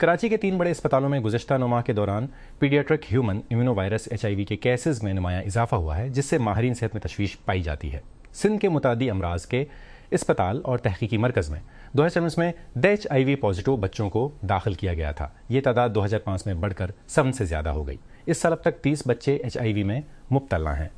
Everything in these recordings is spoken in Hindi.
कराची के 3 बड़े अस्पतालों में गुज़श्ता 9 माह के दौरान पीडियाट्रिक ह्यूमन इम्यूनोवायरस HIV के केसेस में नुमायां इजाफा हुआ है, जिससे माहिरीन सेहत में तशवीश पाई जाती है। सिंध के मुतादी अमराज के अस्पताल और तहकीकी मरकज़ में 2019 में HIV पॉजिटिव बच्चों को दाखिल किया गया था। ये तादाद 2005 में बढ़कर 7 से ज़्यादा हो गई। इस साल अब तक 30 बच्चे HIV में मुब्तला हैं।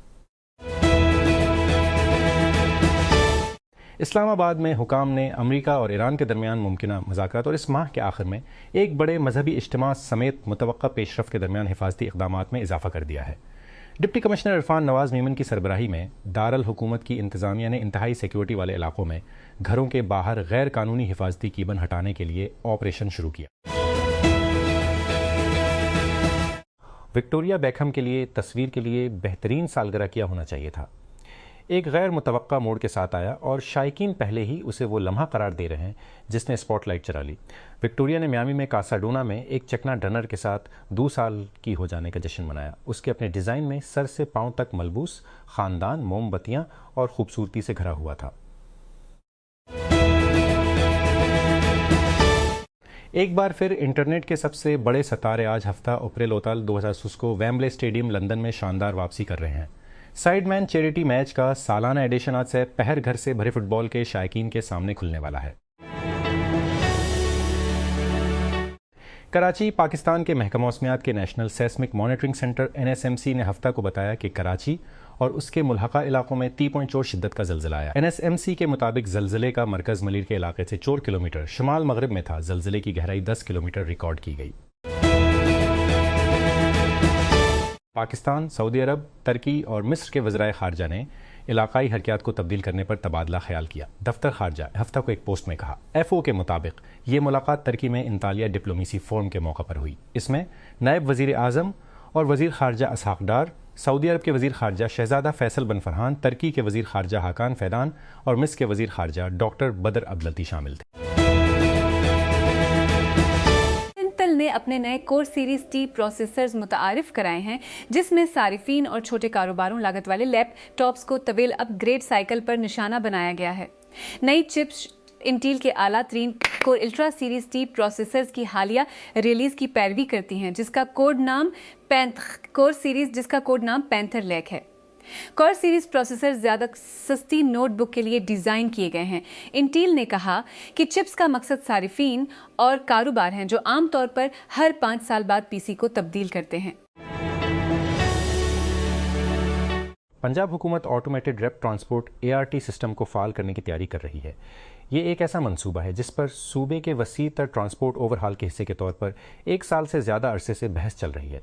इस्लामाबाद में हुकाम ने अमेरिका और ईरान के दरमियान मुमकिन मुज़ाकरात और इस माह के आखिर में एक बड़े मजहबी इज्तिमा समेत मुतवक्का पेशरफ के दरमियान हिफाजती इक़दामात में इजाफा कर दिया है। डिप्टी कमिश्नर इरफान नवाज मीमन की सरबराही में दारुल हुकूमत की इंतज़ामिया ने इंतहाई सिक्योरिटी वाले इलाकों में घरों के बाहर गैर कानूनी हिफाजती कीबन हटाने के लिए ऑपरेशन शुरू किया। विक्टोरिया बेकहम के लिए तस्वीर के लिए बेहतरीन सालगिरह किया होना चाहिए था। एक गैर मुतवक्का मोड़ के साथ आया और शायकीन पहले ही उसे वो लम्हा करार दे रहे हैं जिसने स्पॉटलाइट चरा ली। विक्टोरिया ने मियामी में कासाडोना में एक चकना डनर के साथ 2 साल की हो जाने का जश्न मनाया। उसके अपने डिज़ाइन में सर से पांव तक मलबूस, ख़ानदान, मोमबत्तियां और खूबसूरती से घरा हुआ था। एक बार फिर इंटरनेट के सबसे बड़े सितारे आज हफ्ता अप्रैल ओतल 2000 को वेम्बले स्टेडियम लंदन में शानदार वापसी कर रहे हैं। साइडमैन चैरिटी मैच का सालाना एडिशन आज से पहर घर से भरे फुटबॉल के शायकीन के सामने खुलने वाला है। कराची पाकिस्तान के महकमा मौसमियात के national seismic monitoring centre NSMC ने हफ्ता को बताया कि कराची और उसके मुल्हका इलाकों में 3.4 शिद्दत का जल्जिला आया। NSMC के मुताबिक जल्जिले का मरकज़ मलीर के इलाके से 4 किलोमीटर शुमाल मगरब में था। जल्जिले की गहराई 10 किलोमीटर रिकॉर्ड की गई। पाकिस्तान, सऊदी अरब, तुर्की और मिस्र के वज़राए ख़ारजा ने इलाकाई हरकत को तब्दील करने पर तबादला ख्याल किया। दफ्तर ख़ारजा हफ्ता को एक पोस्ट में कहा, FO के मुताबिक ये मुलाकात तुर्की में इंतालिया डिप्लोमेसी फोरम के मौके पर हुई। इसमें नायब वज़ीर आज़म और वज़ीर ख़ारजा इसहाक डार, सऊदी अरब के वज़ीर ख़ारजा शहज़ादा फैसल बिन फरहान, तुर्की के वज़ीर ख़ारजा हाकान फैदान और मिस्र के वज़ीर ख़ारजा डॉक्टर बदर अब्दलती शामिल थे। ने अपने नए कोर सीरीज T प्रोसेसर्स मुतारिफ कराए हैं, जिसमें सारिफीन और छोटे कारोबारों लागत वाले लैपटॉप्स को तवील अपग्रेड साइकिल पर निशाना बनाया गया है। नई चिप्स इंटेल के आला तरीन core ultra series T processors की हालिया रिलीज की पैरवी करती हैं, जिसका कोड नाम पैंथर लेक है। कोर सीरीज प्रोसेसर ज़्यादा सस्ती नोटबुक के लिए डिज़ाइन किए गए हैं। इंटेल ने कहा कि चिप्स का मकसद सारिफीन और कारोबार हैं जो आमतौर पर हर 5 साल बाद PC को तब्दील करते हैं। पंजाब हुकूमत automated rape transport ART system को फ़ाल करने की तैयारी कर रही है। ये एक ऐसा मंसूबा है जिस पर सूबे के वसी तर ट्रांसपोर्ट ओवरहाल के हिस्से के तौर पर 1 साल से ज़्यादा अरसे से बहस चल रही है।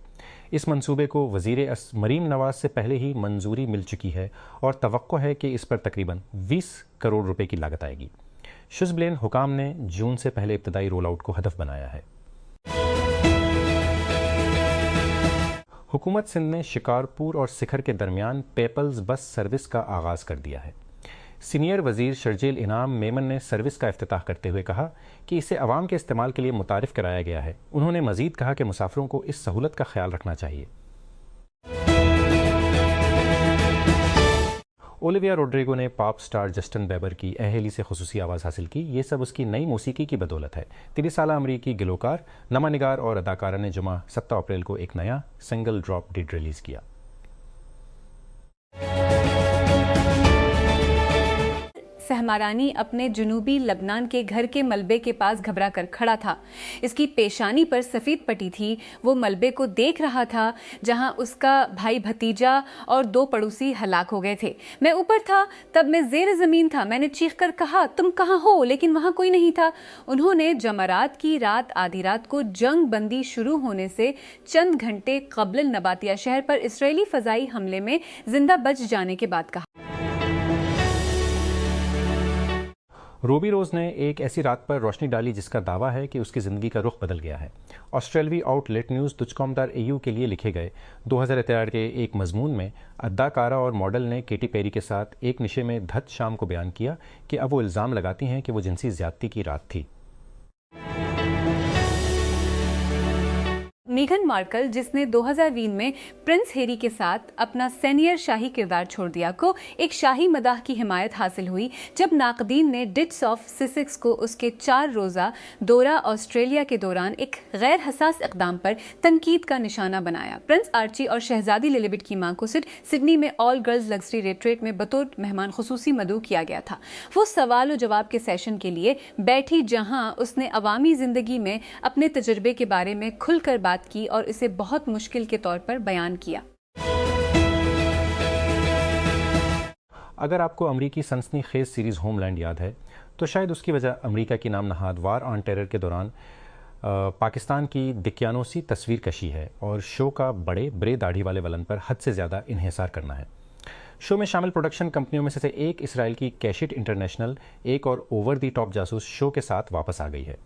इस मंसूबे को वज़ीर मरीम नवाज से पहले ही मंजूरी मिल चुकी है और तवक्को है कि इस पर तकरीबन 20 करोड़ रुपए की लागत आएगी। शुज़ब्लेन हुकाम ने जून से पहले इब्तदाई रोल आउट को हदफ बनाया है। हुकूमत सिंध ने शिकारपुर और सिखर के दरमियान पीपल्स बस सर्विस का आगाज़ कर दिया है। सीनियर वज़ीर शर्जील इनाम मेमन ने सर्विस का इफ्तिताह करते हुए कहा कि इसे अवाम के इस्तेमाल के लिए मुतारिफ कराया गया है। उन्होंने मज़ीद कहा कि मुसाफिरों को इस सहूलत का ख्याल रखना चाहिए। ओलिविया रोड्रिगो ने पॉप स्टार जस्टिन बीबर की अहेली से खुसूसी आवाज़ हासिल की। ये सब उसकी नई मौसीकी की बदौलत है। 30 साला अमरीकी गिलोकार, नमानिगार और अदाकारा ने जुमा 7 अप्रैल को एक नया सिंगल ड्रॉप डिड रिलीज़ किया। सहमारानी अपने जुनूबी लबनान के घर के मलबे के पास घबरा कर खड़ा था। इसकी पेशानी पर सफ़ेद पट्टी थी। वो मलबे को देख रहा था जहां उसका भाई भतीजा और 2 पड़ोसी हलाक हो गए थे। मैं ऊपर था, तब मैं ज़ेर ज़मीन था। मैंने चीख कर कहा, तुम कहाँ हो? लेकिन वहाँ कोई नहीं था। उन्होंने जमरात की रात आधी रात को जंग बंदी शुरू होने से चंद घंटे कबल नबातिया शहर पर इसराइली फ़ज़ाई हमले में जिंदा बच जाने के बाद कहा। रूबी रोज़ ने एक ऐसी रात पर रोशनी डाली जिसका दावा है कि उसकी ज़िंदगी का रुख बदल गया है। ऑस्ट्रेलवी आउटलेट न्यूज़.com.au के लिए लिखे गए 2013 के एक मजमून में अदाकारा और मॉडल ने केटी पेरी के साथ एक निशे में धत शाम को बयान किया कि अब वो इल्ज़ाम लगाती हैं कि वो जिनसी ज़्यादती की रात थी। मेघन मार्कल, जिसने 2020 में प्रिंस हैरी के साथ अपना सीनियर शाही किरदार छोड़ दिया, को एक शाही मदाह की हिमायत हासिल हुई जब नाकदीन ने डिट्स ऑफ सिसेक्स को उसके 4 रोज़ा दौरा ऑस्ट्रेलिया के दौरान एक गैर हसास इक़दाम पर तनकीद का निशाना बनाया। प्रिंस आर्ची और शहजादी लिलिबेट की मां को सिडनी में ऑल गर्ल्स लग्जरी रिट्रीट में बतौर मेहमान खुसूसी मदऊ किया गया था। वो सवाल और जवाब के सेशन के लिए बैठी, जहां उसने अवामी जिंदगी में अपने तजुर्बे के बारे में खुलकर बात की और इसे बहुत मुश्किल के तौर पर बयान किया। अगर आपको अमरीकी सनसनीखेज सीरीज़ होमलैंड याद है तो शायद उसकी वजह अमरीका की नाम नहाद वार ऑन टेरर के दौरान पाकिस्तान की दिक्यानोसी तस्वीर कशी है और शो का बड़े दाढ़ी वाले वलन पर हद से ज़्यादा इन्हिसार करना है। शो में शामिल प्रोडक्शन कंपनियों में से एक इसराइल की कैशिट इंटरनेशनल एक और ओवर दी टॉप जासूस शो के साथ वापस आ गई है।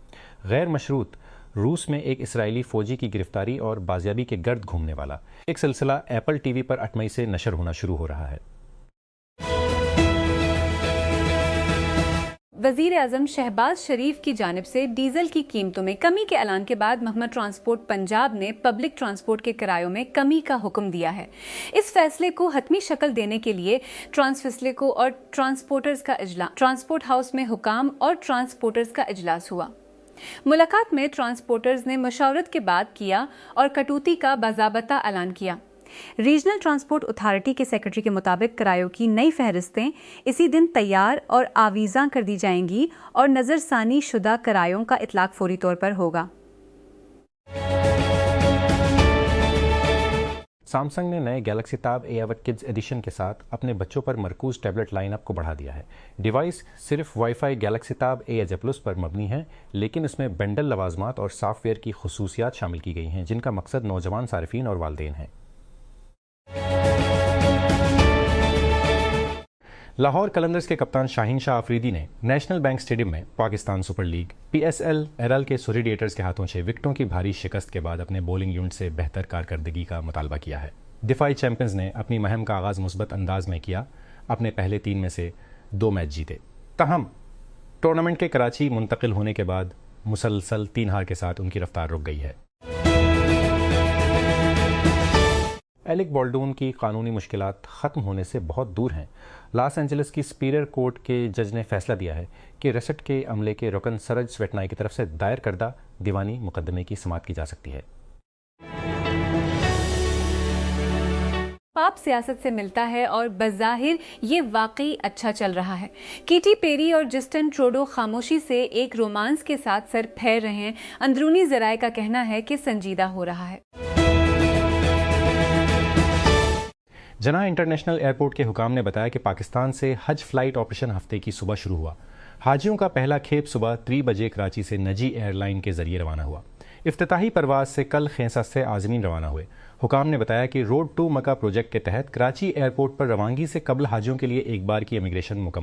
गैर मशरूत रूस में एक इसराइली फ़ौजी की गिरफ्तारी और बाजियाबी के गर्द घूमने वाला एक सिलसिला एप्पल टीवी पर 8 मई से नशर होना शुरू हो रहा है। वज़ीर आज़म शहबाज शरीफ की जानिब से डीजल की कीमतों में कमी के ऐलान के बाद महकमा ट्रांसपोर्ट पंजाब ने पब्लिक ट्रांसपोर्ट के किरायों में कमी का हुक्म दिया है। इस फैसले को हतमी शक्ल देने के लिए ट्रांसफिसले और ट्रांसपोर्ट हाउस में हुकाम और ट्रांसपोर्टर्स का इजलास हुआ। मुलाकात में ट्रांसपोर्टर्स ने मशावरत के बाद किया और कटौती का बाज़ाबता ऐलान किया। रीजनल ट्रांसपोर्ट अथॉरिटी के सेक्रेटरी के मुताबिक किरायों की नई फहरिस्तें इसी दिन तैयार और आवीज़ा कर दी जाएंगी और नज़रसानी शुदा किरायों का इतलाक फौरी तौर पर होगा। सैमसंग ने नए Galaxy tab A11 kids addition के साथ अपने बच्चों पर मरकूज टैबलेट लाइनअप को बढ़ा दिया है। डिवाइस सिर्फ वाईफाई गैलेक्सी टैब A+ पर मबनी है, लेकिन इसमें बेंडल लवाजमात और सॉफ्टवेयर की खुसूसियात शामिल की गई हैं जिनका मकसद नौजवान सारिफीन और वालदेन है। लाहौर कलंदर्स के कप्तान शाहीन शाह अफरीदी ने नेशनल बैंक स्टेडियम में पाकिस्तान सुपर लीग PSL एरल के सोलिडेटर्स के हाथों 6 विकेटों की भारी शिकस्त के बाद अपने बॉलिंग यूनिट से बेहतर कारकर्दगी का मुतालबा किया है। दिफाई चैंपियंस ने अपनी मुहिम का आगाज़ मुस्बत अंदाज में किया, अपने पहले 3 में से 2 मैच जीते। तहम टूर्नामेंट के कराची मुंतकिल होने के बाद मुसलसल 3 हार के साथ उनकी रफ्तार रुक गई है। एलिक बाल्डून की कानूनी मुश्किलात ख़त्म होने से बहुत दूर हैं। लॉस एंजलिस की सुपीरियर कोर्ट के जज ने फैसला दिया है कि रेसेट के अमले के रुकन सरज स्वेटनाई की तरफ से दायर करदा दीवानी मुकदमे की समाअत की जा सकती है। पाप सियासत से मिलता है और बज़ाहिर ये वाकई अच्छा चल रहा है। केटी पेरी और जस्टिन ट्रूडो खामोशी से एक रोमांस के साथ सर फेर रहे हैं। अंदरूनी ज़राए का कहना है कि संजीदा हो रहा है। जना इंटरनेशनल एयरपोर्ट के हुकाम ने बताया कि पाकिस्तान से हज फ्लाइट ऑपरेशन हफ्ते की सुबह शुरू हुआ। हाजियों का पहला खेप सुबह 3 बजे कराची से नजी एयरलाइन के जरिए रवाना हुआ। इफ्तिताही परवाज से कल खेसा से आज़मीन रवाना हुए। हुकाम ने बताया कि रोड टू मक्का प्रोजेक्ट के तहत कराची एयरपोर्ट पर रवानगी से कबल हाजियों के लिए एक बार की इमिग्रेशन मुकम्मल